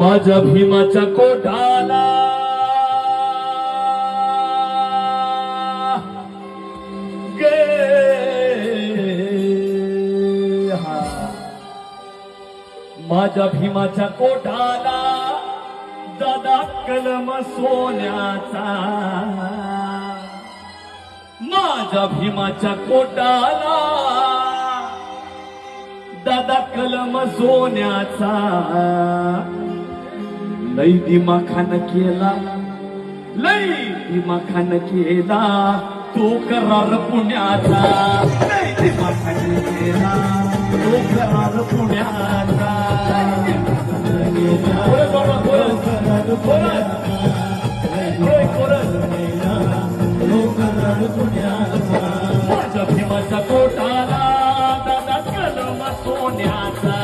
माझ्या भीमाच्या कोटाला गे माझ्या भीमाच्या कोटाला दादा कलम सोन्याचा माझ्या भीमाच्या कोटाला दादा कलम सोन्याचा लई दिमाखान केला लई दिमाखान केला तो करार पुण्याचा लई दिमाखान केला तो करार पुण्याचा माझ्या भीमाच्या कोटाला दादा कलम सोन्याचा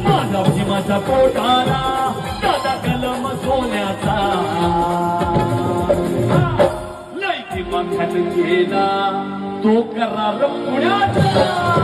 माझ्या भीमाच्या कोटाला दादा कलम सोन्याचा लई दिमाखान केला तो करार पुण्याचा